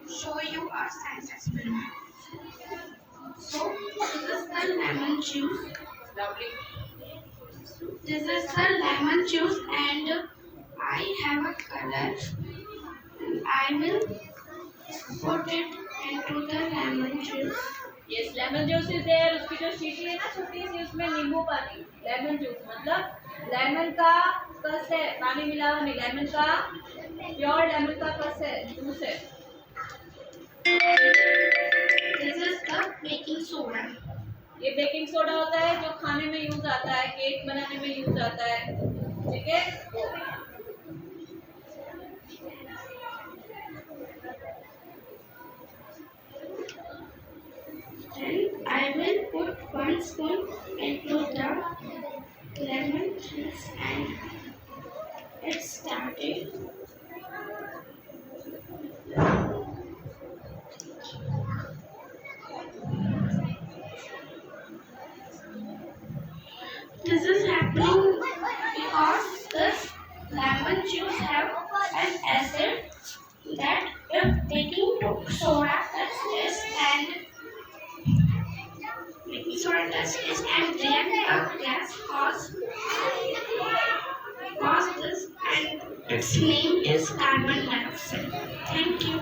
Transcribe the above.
show you a science experiment. So, this is the lemon juice. Lovely. This is the lemon juice, and I have a color. I will put it into the lemon juice. Yes, lemon juice is there. उसकी जो शीशी है ना छोटी सी उसमें नींबू पानी. Lemon juice मतलब लेमन का कस है, पानी मिला हुआ नहीं. लेमन का प्योर लेमन का कस है, जूस है. This is the baking soda. ये बेकिंग सोडा होता है जो खाने में यूज आता है, केक बनाने में यूज आता है. ठीक है. Then I will put 1 spoon into the lemon juice, and it started. This is happening because this lemon juice have an acid that if baking soda test is and baking soda test is and react the gas cause this, and its name is carbon dioxide. Thank you.